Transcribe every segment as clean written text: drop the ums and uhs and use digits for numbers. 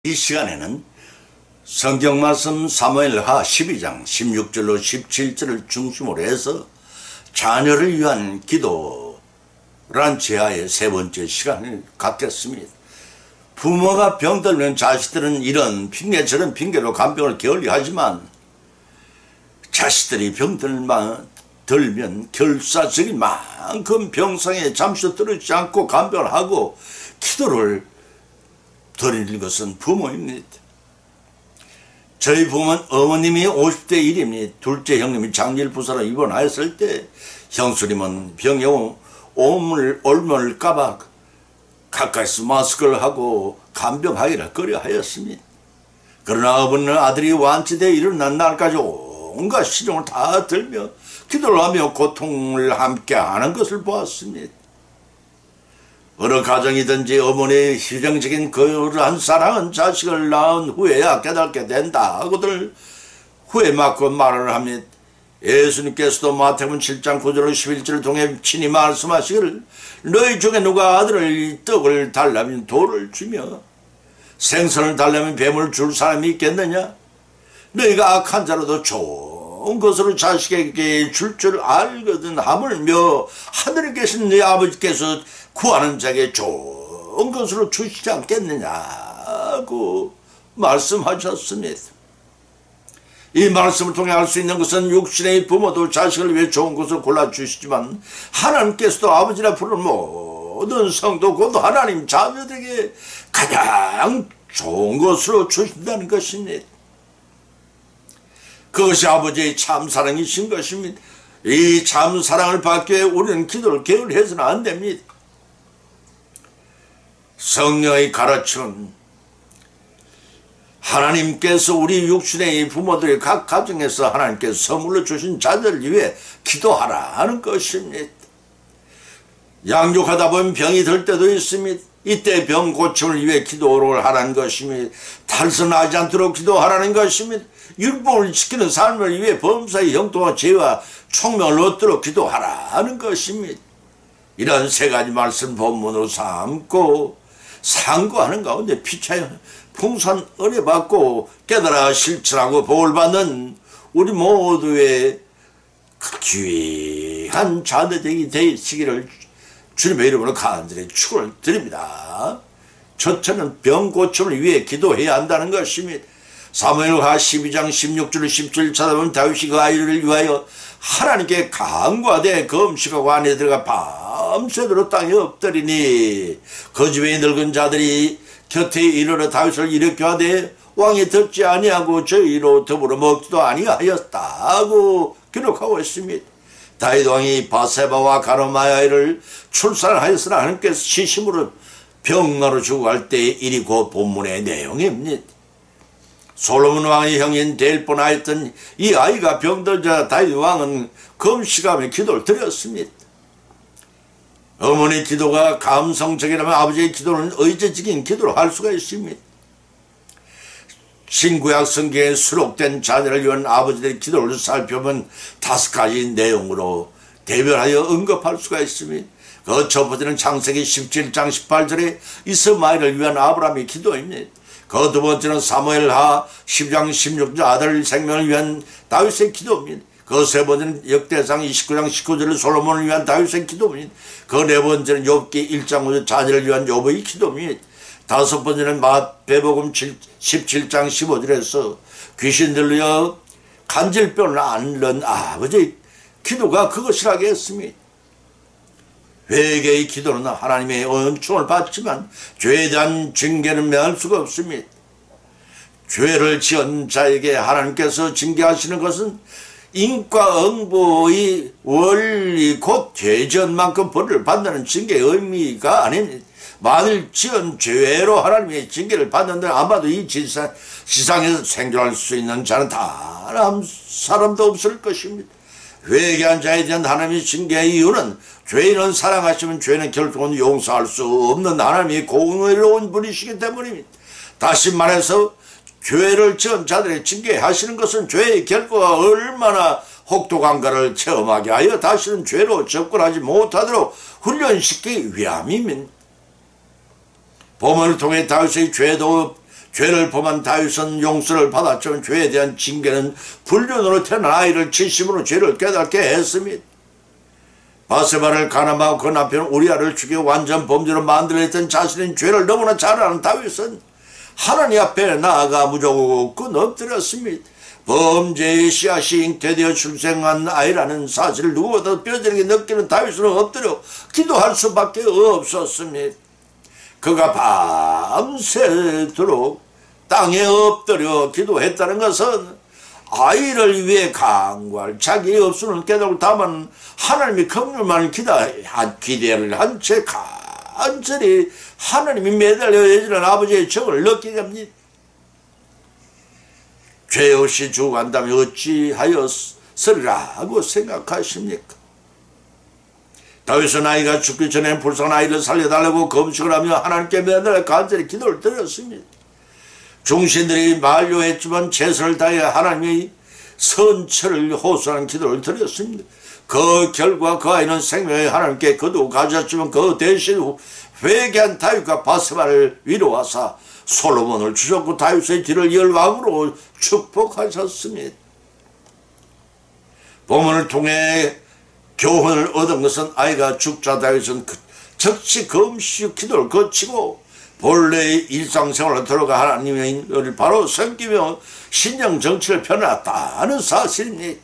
이 시간에는 성경 말씀 사무엘하 12장 16절로 17절을 중심으로 해서 자녀를 위한 기도란 제하의 세 번째 시간을 갖겠습니다. 부모가 병들면 자식들은 이런 핑계 저런 핑계로 간병을 게을리하지만 자식들이 병들면 결사적인 만큼 병상에 잠시 떨어지지 않고 간병을 하고 기도를 드리는 것은 부모입니다. 저희 부모는 어머님이 50대 1입니다. 둘째 형님이 장질부사로 입원하였을 때 형수님은 병에 옮을까봐 가까이서 마스크를 하고 간병하기를 꺼려하였습니다. 그러나 아버지는 아들이 완치되어 일어난 날까지 온갖 시종을 다 들며 기도를 하며 고통을 함께 하는 것을 보았습니다. 어느 가정이든지 어머니의 희생적인 그러한 사랑은 자식을 낳은 후에야 깨닫게 된다 하고들 후에 맞고 말을 합니다. 예수님께서도 마태복음 7장 9절로 11절을 통해 친히 말씀하시기를 너희 중에 누가 아들을 떡을 달라면 돌을 주며 생선을 달라면 뱀을 줄 사람이 있겠느냐? 너희가 악한 자로도 좋은 것으로 자식에게 줄 줄 알거든 하물며 하늘에 계신 네 아버지께서 구하는 자에게 좋은 것으로 주시지 않겠느냐고 말씀하셨습니다. 이 말씀을 통해 알 수 있는 것은 육신의 부모도 자식을 위해 좋은 것을 골라주시지만 하나님께서도 아버지라 부르는 모든 성도 곧 하나님 자녀들에게 가장 좋은 것으로 주신다는 것입니다. 그것이 아버지의 참사랑이신 것입니다. 이 참사랑을 받기 위해 우리는 기도를 게을리해서는 안 됩니다. 성령의 가르침은 하나님께서 우리 육신의 부모들의 각 가정에서 하나님께서 선물로 주신 자들을 위해 기도하라는 것입니다. 양육하다 보면 병이 들 때도 있습니다. 이때 병 고침을 위해 기도를 하라는 것입니다. 탈선하지 않도록 기도하라는 것입니다. 율법을 지키는 삶을 위해 범사의 형통한 죄와 총명을 얻도록 기도하라는 것입니다. 이런 세 가지 말씀 본문으로 삼고 상고하는 가운데 피차에 풍성한 은혜 받고 깨달아 실천하고 복을 받는 우리 모두의 귀한 자녀들이 되시기를 주님의 이름으로 간절히 축원을 드립니다. 첫째는 병 고침을 위해 기도해야 한다는 것입니다. 사무엘하 12장 16절 17절 찾아보면 다윗이 그 아이를 위하여 하나님께 간구하되 금식하고 안에 들어가 밤새도록 땅에 엎드리니 그 집에 늙은 자들이 곁에 이르러 다윗을 일으켜 하되 왕이 듣지 아니하고 저희로 더불어 먹지도 아니하였다고 기록하고 있습니다. 다윗 왕이 바세바와 가르마야를 출산하였으나 하나님께서 시심으로 병나로 죽어갈 때의 일이 그 본문의 내용입니다. 솔로몬 왕의 형인 델보나였던 이 아이가 병들자 다윗 왕은 금식하며 기도를 드렸습니다. 어머니 기도가 감성적이라면 아버지의 기도는 의제적인 기도로 할 수가 있습니다. 신구약 성경에 수록된 자녀를 위한 아버지들의 기도를 살펴보면 5가지 내용으로 대별하여 언급할 수가 있습니다. 그 첫 번째는 창세기 17장 18절에 이스마엘을 위한 아브라함의 기도입니다. 그 두 번째는 사무엘하 10장 16절 아들 생명을 위한 다윗의 기도입니다. 그 세 번째는 역대상 29장 19절을 솔로몬을 위한 다윗의 기도입니다. 그 네 번째는 욥기 1장 5절 자녀를 위한 욥의 기도입니다. 다섯 번째는 마태복음 17장 15절에서 귀신 들려 간질병을 앓는 아버지의 기도가 그것이라고 했습니다. 회개의 기도는 하나님의 은총을 받지만 죄에 대한 징계는 면할 수가 없습니다. 죄를 지은 자에게 하나님께서 징계하시는 것은 인과응보의 원리 곧 죄 지은 만큼 벌을 받는 징계의 의미가 아닙니다. 만일 지은 죄로 하나님의 징계를 받는데 아마도 이 지상에서 생존할 수 있는 자는 단 한 사람도 없을 것입니다. 회개한 자에 대한 하나님의 징계의 이유는 죄인은 사랑하시면 죄는 결국은 용서할 수 없는 하나님의 공의로운 분이시기 때문입니다. 다시 말해서 죄를 지은 자들의 징계하시는 것은 죄의 결과가 얼마나 혹독한가를 체험하게 하여 다시는 죄로 접근하지 못하도록 훈련시키기 위함입니다. 본문을 통해 다윗의 죄를 범한 다윗은 용서를 받았지만 죄에 대한 징계는 불륜으로 태어난 아이를 치심으로 죄를 깨닫게 했습니다. 바세바를 가늠하고 그 남편 우리아를 죽여 완전 범죄로 만들어냈던 자신의 죄를 너무나 잘 아는 다윗은 하나님 앞에 나아가 무조건 엎드렸습니다. 범죄의 씨앗이 잉태되어 출생한 아이라는 사실을 누구보다 뼈저리게 느끼는 다윗은 엎드려 기도할 수밖에 없었습니다. 그가 밤새도록 땅에 엎드려 기도했다는 것은 아이를 위해 강구할 자기의 없음을 깨닫고 다만 하나님이 긍휼만을 기대를 한 채 간절히 하나님이 매달려 예지는 아버지의 정을 느끼게 합니다. 죄 없이 죽어간다면 어찌하였으리라고 생각하십니까? 다윗은 아이가 죽기 전에 불쌍한 아이를 살려달라고 검식을 하며 하나님께 매달려 간절히 기도를 드렸습니다. 중신들이 만료했지만 최선을 다해 하나님의 선처를 호소하는 기도를 드렸습니다. 그 결과 그 아이는 생명의 하나님께 거두어 가졌지만 그 대신 회개한 다윗과 바세바를 위로하사 솔로몬을 주셨고 다윗의 뒤를 이을 왕으로 축복하셨습니다. 본문을 통해 교훈을 얻은 것은 아이가 죽자 다윗은 즉시 금식 기도를 거치고 본래의 일상생활로 들어가 하나님의 은혜를 바로 섬기며 신령 정치를 펴놨다는 사실입니다.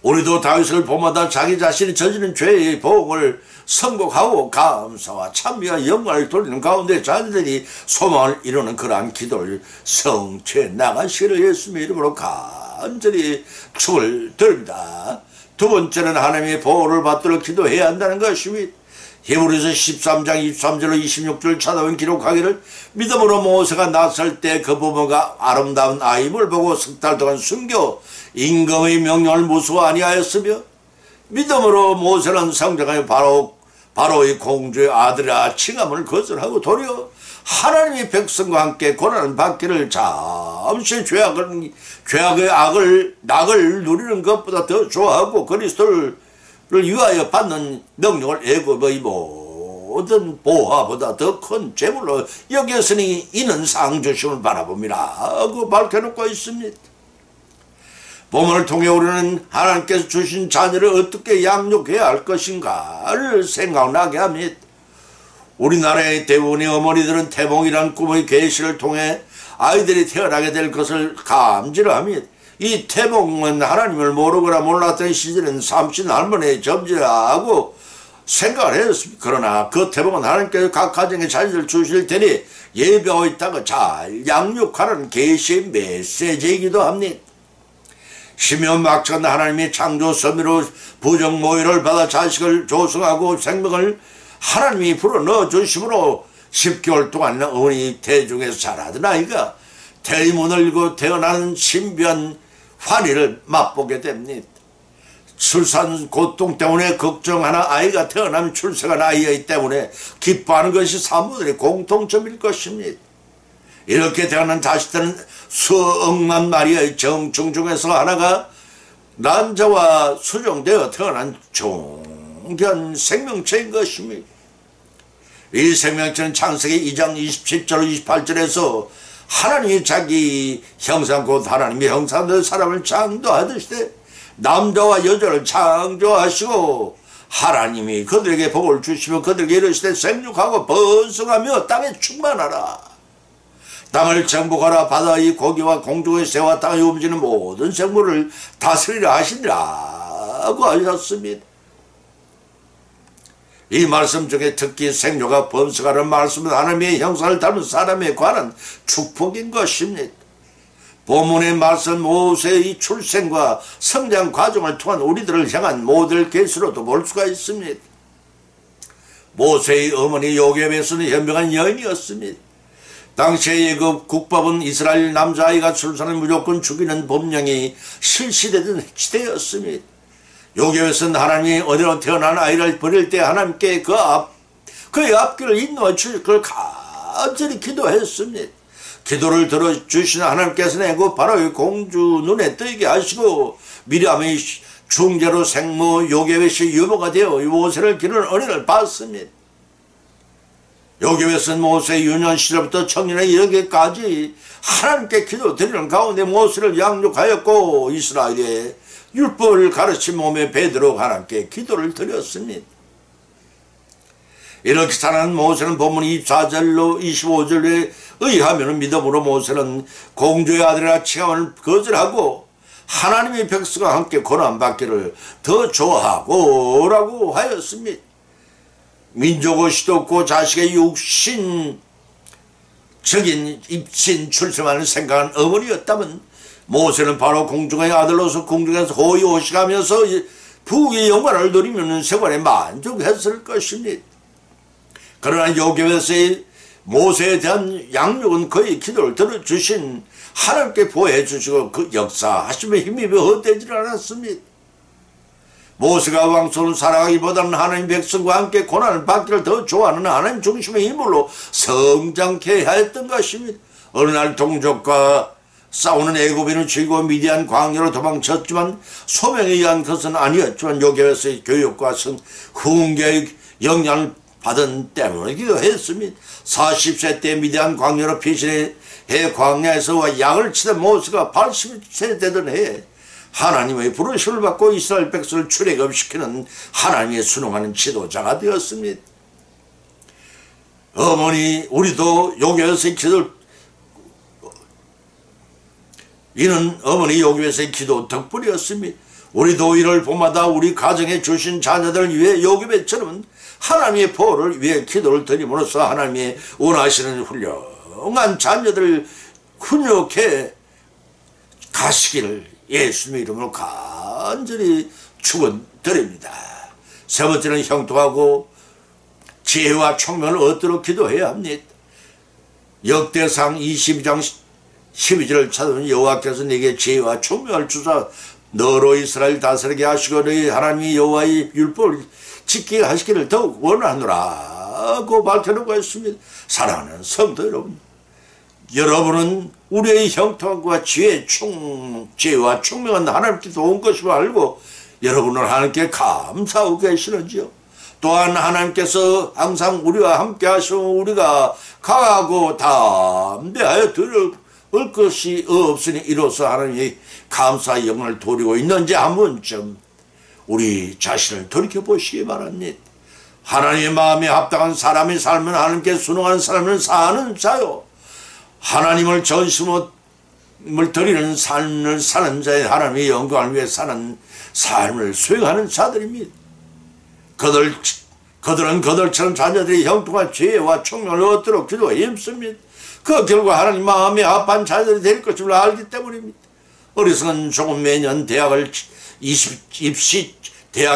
우리도 다윗을 보마다 자기 자신이 저지른 죄의 보응을 선곡하고 감사와 찬미와 영광을 돌리는 가운데 자녀들이 소망을 이루는 그러한 기도를 성취해 나가시기를 예수님의 이름으로 간절히 축을 드립니다. 두 번째는 하나님의 보호를 받도록 기도해야 한다는 것입니다. 히브리서 13장 23절로 26절 찾아온 기록하기를 믿음으로 모세가 나설 때 그 부모가 아름다운 아임을 보고 석 달 동안 숨겨 임금의 명령을 무수하 아니하였으며 믿음으로 모세는 성장하여 바로의 공주의 아들이라 칭함을 거절하고 도리어 하나님의 백성과 함께 고난을 받기를 잠시 죄악의 낙을 누리는 것보다 더 좋아하고 그리스도를 위하여 받는 명령을 애굽의 모든 보화보다 더 큰 재물로 여겼으니 이는 상주심을 바라봅니다 하고 밝혀놓고 있습니다. 본문을 통해 우리는 하나님께서 주신 자녀를 어떻게 양육해야 할 것인가를 생각나게 합니다. 우리나라의 대부분의 어머니들은 태몽이란 꿈의 계시를 통해 아이들이 태어나게 될 것을 감지를 합니다. 이 태몽은 하나님을 모르거나 몰랐던 시절엔 삼신 할머니의 점지라고 생각을 했습니다. 그러나 그 태몽은 하나님께서 각 가정에 자녀를 주실 테니 예배하고 있다가 잘 양육하라는 계시의 메시지이기도 합니다. 시면 막천 하나님이 창조 섭리로 부정 모의를 받아 자식을 조성하고 생명을 하나님이 불어넣어 주심으로 10개월 동안 어머니 태중에서 자라던 아이가 태문을 열고 태어나는 신비한 환희를 맛보게 됩니다. 출산 고통 때문에 걱정하는 아이가 태어나면 출생한 아이이기 때문에 기뻐하는 것이 산모들의 공통점일 것입니다. 이렇게 태어난 자식들은 수억만 마리의 정충 중에서 하나가 남자와 수정되어 태어난 종견 생명체인 것입니다. 이 생명체는 창세기 2장 27절 28절에서 하나님이 자기 형상 곧 하나님의 형상대로 사람을 창조하듯이 남자와 여자를 창조하시고 하나님이 그들에게 복을 주시며 그들에게 이르시되 생육하고 번성하며 땅에 충만하라. 땅을 정복하라. 바다의 고기와 공중의 새와 땅에 움직이는 모든 생물을 다스리라 하시니라고 하셨습니다. 이 말씀 중에 특히 생육과 번성하는 말씀은 하나님의 형상을 닮은 사람에 관한 축복인 것입니다. 본문의 말씀 모세의 출생과 성장 과정을 통한 우리들을 향한 모델 계시로도 볼 수가 있습니다. 모세의 어머니 요게벳은 현명한 여인이었습니다. 당시의 예급 국법은 이스라엘 남자아이가 출산을 무조건 죽이는 법령이 실시되던 시대였습니다. 요게벳은 하나님이 어디로 태어난 아이를 버릴 때 하나님께 그의 앞길을 인도해 주실 걸 간절히 기도했습니다. 기도를 들어주신 하나님께서는 애굽 바로의 공주 눈에 뜨이게 하시고 미리암의 중재로 생모 요게벳이 유모가 되어 모세를 기르는 은혜를 받습니다. 요괴에서는 모세 유년 시절부터 청년에 이르기까지 하나님께 기도드리는 가운데 모세를 양육하였고 이스라엘의 율법을 가르친 몸에 베드로가 하나님께 기도를 드렸습니다. 이렇게 살아난 모세는 본문 24절로 25절에 의하면 믿음으로 모세는 공주의 아들이라 칭함을 거절하고 하나님의 백성과 함께 고난받기를 더 좋아하고 라고 하였습니다. 민족의식도 없고 자식의 육신적인 입신 출생하는 생각한 어머니였다면 모세는 바로 공중의 아들로서 공중에서 호의호식하면서 부귀의 영광을 누리면 생활에 만족했을 것입니다. 그러나 요괴에서의 모세에 대한 양육은 그의 기도를 들어주신 하나님께 보호해 주시고 그 역사하심의 힘이 헛되지 않았습니다. 모세가 왕손을 살아가기보다는 하나님 백성과 함께 고난을 받기를 더 좋아하는 하나님 중심의 힘으로 성장케 하였던 것입니다. 어느 날 동족과 싸우는 애굽인을 죽이고 미디안 광야로 도망쳤지만 소명에 의한 것은 아니었지만 요괴에서의 교육과 훈계의 영향을 받은 때문이기도 했습니다. 40세 때 미디안 광야로 피신해 광야에서 양을 치던 모세가 80세 되던 해에 하나님의 부르심을 받고 이스라엘 백성을 출애굽시키는 하나님의 순응하는 지도자가 되었습니다. 어머니 우리도 요괴에서의 기도 이는 어머니 요괴에서의 기도 덕분이었습니다. 우리도 이를 봄마다 우리 가정에 주신 자녀들을 위해 요괴배처럼 하나님의 보호를 위해 기도를 드림으로써 하나님의 원하시는 훌륭한 자녀들을 훈육해 가시기를 예수님의 이름으로 간절히 축원드립니다. 세 번째는 형통하고 지혜와 총명을 얻도록 기도해야 합니다. 역대상 22장 12절을 찾으면 여호와께서 네게 지혜와 총명을 주사 너로 이스라엘 다스리게 하시고 너희 하나님이 여호와의 율법을 지키게 하시기를 더욱 원하노라고 밝혀놓고 있습니다. 사랑하는 성도 여러분, 여러분은 우리의 형통과 지혜와 총명은 하나님께 도운 것임을 알고 여러분은 하나님께 감사하고 계시는지요? 또한 하나님께서 항상 우리와 함께 하시고 우리가 강하고 담대하여 들을 것이 없으니 이로써 하나님이 감사의 영광을 돌리고 있는지 한 번쯤 우리 자신을 돌이켜보시기 바랍니다. 하나님의 마음에 합당한 사람의 삶은 하나님께 순응하는 사람은 사는 자요, 하나님을 전심을 드리는 삶을 사는 자의 하나님의 영광을 위해 사는 삶을 수행하는 자들입니다. 그들은 그들처럼 자녀들이 형통한 지혜와 총명을 얻도록 기도에 힘씁니다. 그 결과 하나님 마음에 합한 자녀들이 될 것을 알기 때문입니다. 어리석은 조금 매년 대학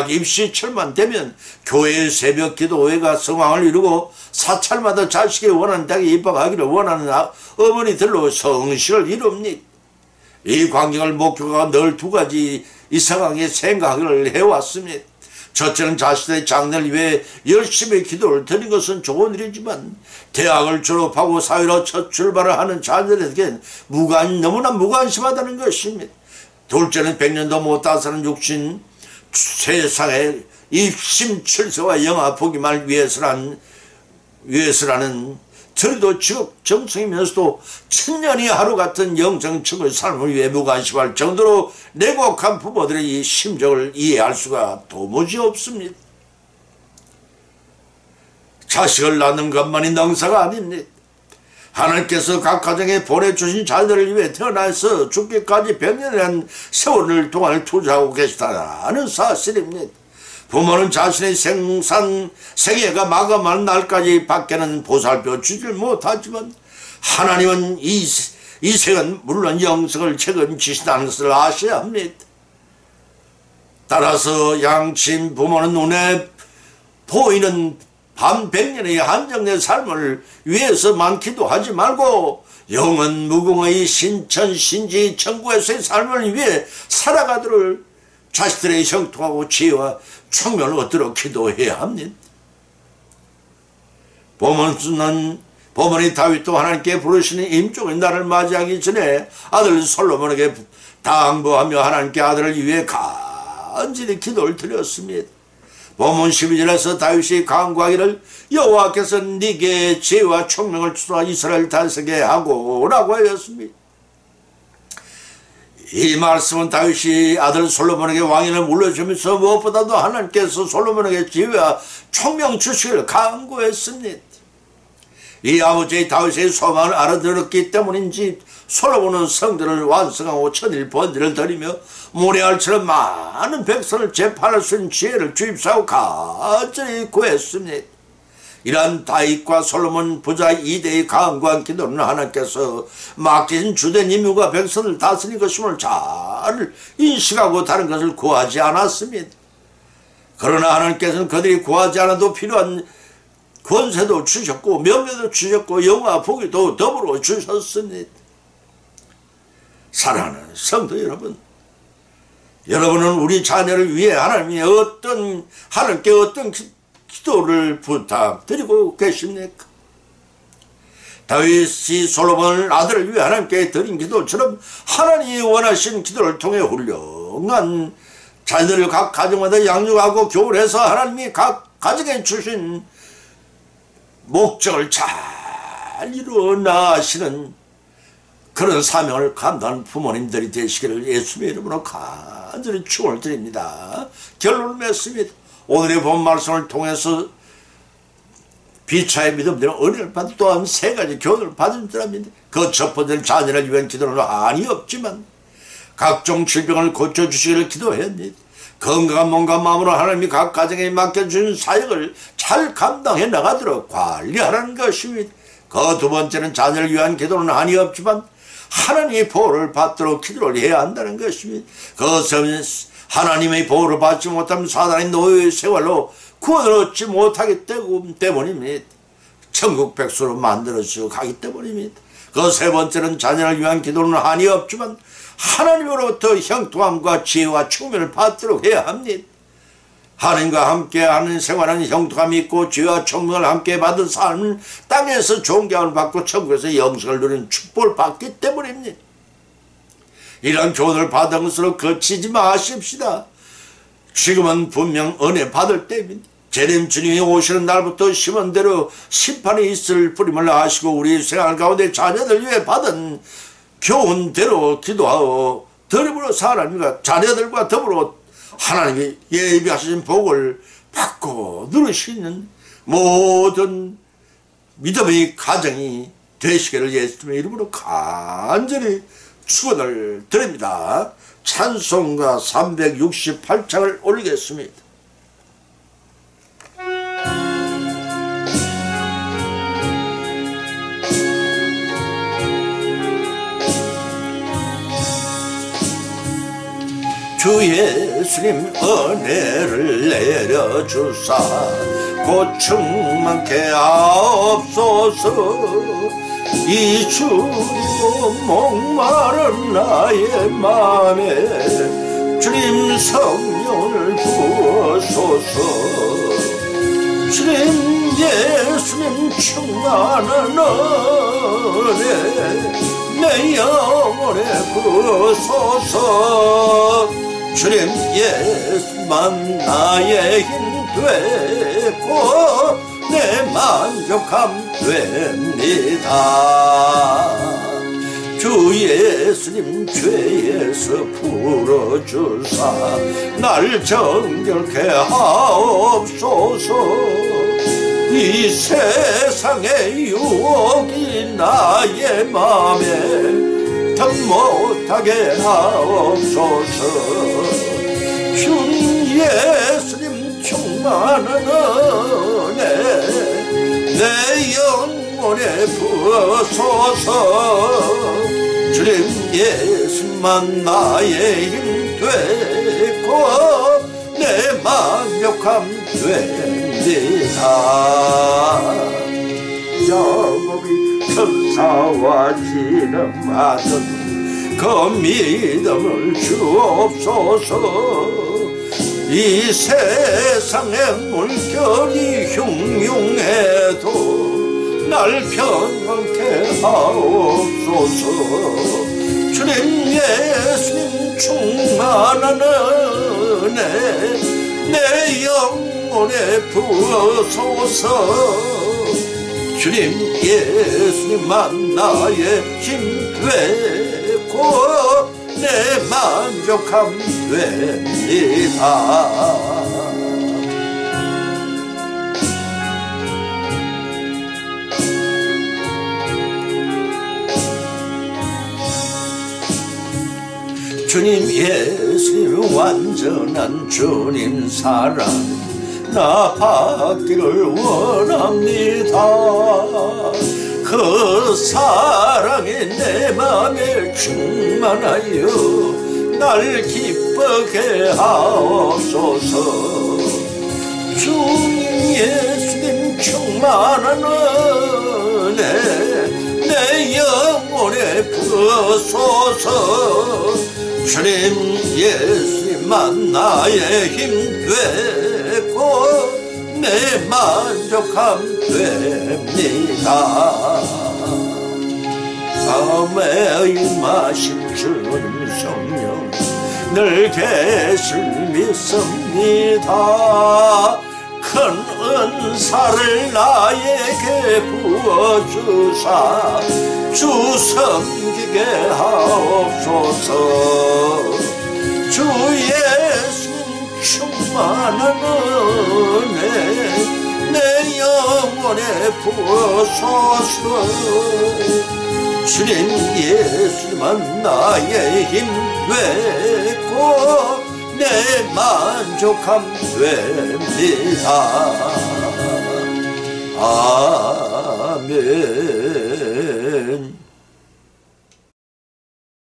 입시철만 되면 교회의 새벽 기도회가 성황을 이루고 사찰마다 자식이 원하는 대학에 입학하기를 원하는 어머니들로 성실을 이룹니다. 이 광경을 목표가 늘 두 가지 이상하게 생각을 해왔습니다. 첫째는 자신의 장래를 위해 열심히 기도를 드린 것은 좋은 일이지만 대학을 졸업하고 사회로 첫 출발을 하는 자녀들에겐 너무나 무관심하다는 것입니다. 둘째는 100년도 못 다사는 육신 세상의 입심출세와 영화 보기만 위해서라는 저리도 직업 정성이면서도 천년이 하루 같은 영정층의 삶을 위해 무관심할 정도로 내곡한 부모들의 이 심정을 이해할 수가 도무지 없습니다. 자식을 낳는 것만이 능사가 아닙니다. 하나님께서 각 가정에 보내주신 자녀들을 위해 태어나서 죽기까지 100년이라는 세월을 동안을 투자하고 계시다는 사실입니다. 부모는 자신의 생애가 마감하는 날까지 밖에는 보살펴 주질 못하지만 하나님은 이 생은 물론 영생을 책임지신다는 것을 아셔야 합니다. 따라서 양친 부모는 눈에 보이는 반 100년의 한정된 삶을 위해서만 기도하지 말고 영원 무궁의 신천 신지 천국에서의 삶을 위해 살아가도록 자식들의 형통하고 지혜와 총명을 얻도록 기도해야 합니다. 보문이 다윗도 하나님께 부르시는 임종의 날을 맞이하기 전에 아들 솔로몬에게 당부하며 하나님께 아들을 위해 간절히 기도를 드렸습니다. 본문 12절에서 다윗이 간구하기를 여호와께서 네게 지혜와 총명을 주사 이스라엘 다스리게 하고 라고 하였습니다. 이 말씀은 다윗이 아들 솔로몬에게 왕위를 물려주면서 무엇보다도 하나님께서 솔로몬에게 지혜와 총명 주시기를 간구했습니다. 이 아버지의 다윗의 소망을 알아들었기 때문인지 솔로몬은 성전을 완성하고 천일 번제를 드리며 모래알처럼 많은 백성을 재판할 수 있는 지혜를 주입사하고 간절히 구했습니다. 이러한 다윗과 솔로몬 부자 2대의 간구한 기도는 하나님께서 맡기신 주된 임무가 백성을 다스릴 것임을 잘 인식하고 다른 것을 구하지 않았습니다. 그러나 하나님께서는 그들이 구하지 않아도 필요한 권세도 주셨고 명예도 주셨고 영화 보기도 더불어 주셨습니다. 사랑하는 성도 여러분, 여러분은 우리 자녀를 위해 하나님께 어떤 기도를 부탁드리고 계십니까? 다윗이 솔로몬 아들을 위해 하나님께 드린 기도처럼 하나님이 원하시는 기도를 통해 훌륭한 자녀를 각 가정마다 양육하고 교훈해서 하나님이 각 가정에 주신 목적을 잘 이루어 나가시는 그런 사명을 감당하는 부모님들이 되시기를 예수님의 이름으로 간절히 축원을 드립니다. 결론을 맺습니다. 오늘의 본 말씀을 통해서 비차의 믿음대로 은혜를 받은 또한 세 가지 교훈을 받은 줄 압니다. 그 첫 번째는 자녀를 위한 기도는 한이 없지만 각종 질병을 고쳐주시기를 기도해야 합니다. 건강한 몸과 마음으로 하나님이 각 가정에 맡겨주신 사역을 잘 감당해 나가도록 관리하라는 것입니다. 그 두 번째는 자녀를 위한 기도는 한이 없지만 하나님의 보호를 받도록 기도를 해야 한다는 것입니다. 그것은 하나님의 보호를 받지 못하면 사단의 노예의 생활로 구원을 얻지 못하기 때문입니다. 천국 백수로 만들어지고 가기 때문입니다. 그 세 번째는 자녀를 위한 기도는 한이 없지만 하나님으로부터 형통함과 지혜와 총명을 받도록 해야 합니다. 하나님과 함께하는 생활은 형통함이 있고 지혜와 총명을 함께 받은 삶은 땅에서 존경을 받고 천국에서 영생을 누리는 축복을 받기 때문입니다. 이런 교훈을 받은 것으로 거치지 마십시다. 지금은 분명 은혜 받을 때입니다. 재림 주님이 오시는 날부터 심은 대로 심판이 있을 뿌림을 아시고 우리 생활 가운데 자녀들 위해 받은 교훈대로 기도하고 드림으로 하나님과 자녀들과 더불어 하나님이 예비하신 복을 받고 누릴 수 있는 모든 믿음의 가정이 되시기를 예수님의 이름으로 간절히 축원을 드립니다. 찬송가 368장을 올리겠습니다. 주 예수님 은혜를 내려주사 고충 많게 하옵소서. 이 주님도 목마른 나의 맘에 주님 성령을 부어소서. 주님 예수님 충만한 은혜 내 영혼에 부어소서. 주님 예수만 나의 힘 되고 내 만족함 됩니다. 주 예수님 죄에서 풀어주사 날 정결케 하옵소서. 이 세상의 유혹이 나의 맘에 더 못하게 하옵소서. 주님 예수님 충만한 은혜 내 영혼에 부어소서. 주님 예수만 나의 힘 되고 내 만족함 됩니다. 야곱이 천사와 지름하던 그 믿음을 주옵소서. 이 세상의 물결이 흉흉해도 날 평안케 하옵소서. 주님 예수님 충만한 은혜 내 영혼에 영혼에 부어소서. 주님 예수님만 나의 힘 되고 내 만족함 됩니다. 주님 예수님 완전한 주님 사랑 나 받기를 원합니다. 그 사랑이 내 맘에 충만하여 날 기쁘게 하옵소서. 주 예수님 충만한 은혜 내 영혼에 부어소서. 주님 예수님만 나의 힘 되고 내 만족함 됩니다. 마음에 임하신 주님 성령 늘 계실 믿습니다. 큰 은사를 나에게 부어주사 주 섬기게 하옵소서. 주 예수님 충만한 은혜 내 영혼에 부어소서. 주님 예수님만 나의 힘 되고 내 만족함 됩니다. 아멘.